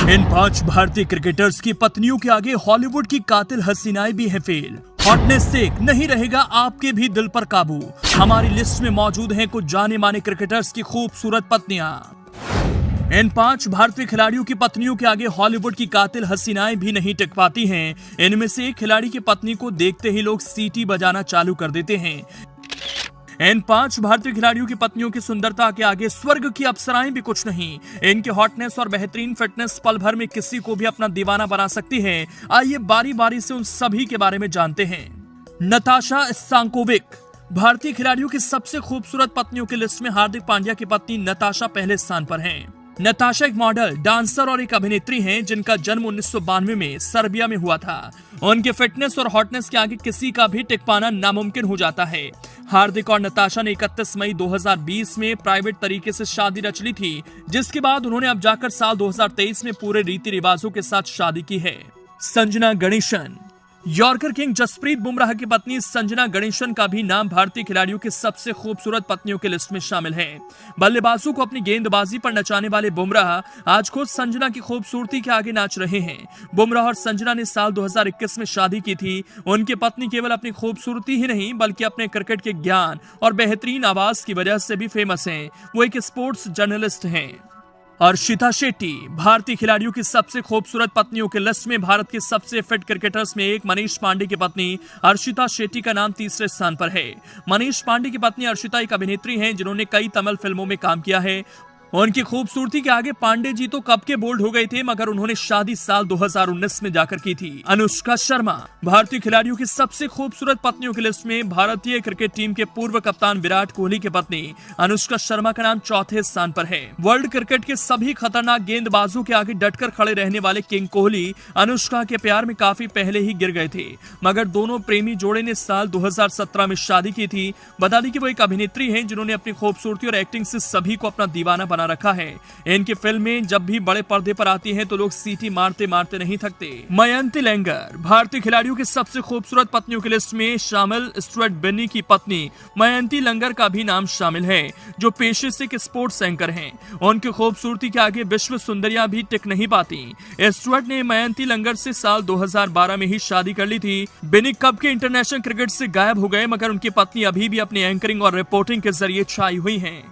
इन 5 भारतीय क्रिकेटर्स की पत्नियों के आगे हॉलीवुड की कातिल हसीनाएं भी हैं फेल। हॉटनेस से नहीं रहेगा आपके भी दिल पर काबू। हमारी लिस्ट में मौजूद हैं कुछ जाने माने क्रिकेटर्स की खूबसूरत पत्नियां। इन 5 भारतीय खिलाड़ियों की पत्नियों के आगे हॉलीवुड की कातिल हसीनाएं भी नहीं टिक पाती हैं। इनमें से एक खिलाड़ी की पत्नी को देखते ही लोग सीटी बजाना चालू कर देते हैं। इन 5 भारतीय खिलाड़ियों की पत्नियों की सुंदरता के आगे स्वर्ग की अप्सराएं भी कुछ नहीं। इनकी हॉटनेस और बेहतरीन फिटनेस पल भर में किसी को भी अपना दीवाना बना सकती है। आइए बारी बारी से उन सभी के बारे में जानते हैं। नताशा स्तांकोविक। भारतीय खिलाड़ियों की सबसे खूबसूरत पत्नियों की लिस्ट में हार्दिक पांड्या की पत्नी नताशा पहले स्थान पर हैं। नताशा एक मॉडल, डांसर और एक अभिनेत्री हैं जिनका जन्म 1992 में सर्बिया में हुआ था। उनके फिटनेस और हॉटनेस के आगे किसी का भी टिक पाना नामुमकिन हो जाता है। हार्दिक और नताशा ने 31 मई 2020 में प्राइवेट तरीके से शादी रच ली थी, जिसके बाद उन्होंने अब जाकर साल 2023 में पूरे रीति रिवाजों के साथ शादी की है। संजना गणेशन। यॉर्कर किंग जसप्रीत बुमराह की पत्नी संजना गणेशन का भी नाम भारतीय खिलाड़ियों की सबसे खूबसूरत पत्नियों की लिस्ट में शामिल है। बल्लेबाजों को अपनी गेंदबाजी पर नचाने वाले बुमराह आज खुद संजना की खूबसूरती के आगे नाच रहे हैं। बुमराह और संजना ने साल 2021 में शादी की थी। उनकी पत्नी केवल अपनी खूबसूरती ही नहीं बल्कि अपने क्रिकेट के ज्ञान और बेहतरीन आवाज की वजह से भी फेमस हैं। वो एक स्पोर्ट्स जर्नलिस्ट हैं। अर्शिता शेट्टी। भारतीय खिलाड़ियों की सबसे खूबसूरत पत्नियों की लिस्ट में भारत के सबसे फिट क्रिकेटर्स में एक मनीष पांडे की पत्नी अर्शिता शेट्टी का नाम तीसरे स्थान पर है। मनीष पांडे की पत्नी अर्शिता एक अभिनेत्री हैं जिन्होंने कई तमिल फिल्मों में काम किया है। उनकी खूबसूरती के आगे पांडे जी तो कब के बोल्ड हो गए थे, मगर उन्होंने शादी साल 2019 में जाकर की थी। अनुष्का शर्मा। भारतीय खिलाड़ियों की सबसे खूबसूरत पत्नियों की लिस्ट में भारतीय क्रिकेट टीम के पूर्व कप्तान विराट कोहली की पत्नी अनुष्का शर्मा का नाम चौथे स्थान पर है। वर्ल्ड क्रिकेट के सभी खतरनाक गेंदबाजों के आगे डटकर खड़े रहने वाले किंग कोहली अनुष्का के प्यार में काफी पहले ही गिर गए थे, मगर दोनों प्रेमी जोड़े ने साल 2017 में शादी की थी। बता दें कि वो एक अभिनेत्री हैं जिन्होंने अपनी खूबसूरती और एक्टिंग से सभी को अपना दीवाना बना रखा है। इनकी फिल्में जब भी बड़े पर्दे पर आती हैं तो लोग सीटी मारते मारते नहीं थकते। मयंती लंगर। भारतीय खिलाड़ियों की सबसे खूबसूरत पत्नियों की लिस्ट में शामिल स्टुअर्ट बिन्नी की पत्नी मयंती लंगर का भी नाम शामिल है, जो पेशे से एक स्पोर्ट्स एंकर हैं। उनकी खूबसूरती के आगे विश्व सुंदरियां भी टिक नहीं पाती। स्टुअर्ट ने मयंती लंगर से साल 2012 में ही शादी कर ली थी। बिन्नी कब के इंटरनेशनल क्रिकेट से गायब हो गए, मगर उनकी पत्नी अभी भी अपनी एंकरिंग और रिपोर्टिंग के जरिए छाई हुई हैं।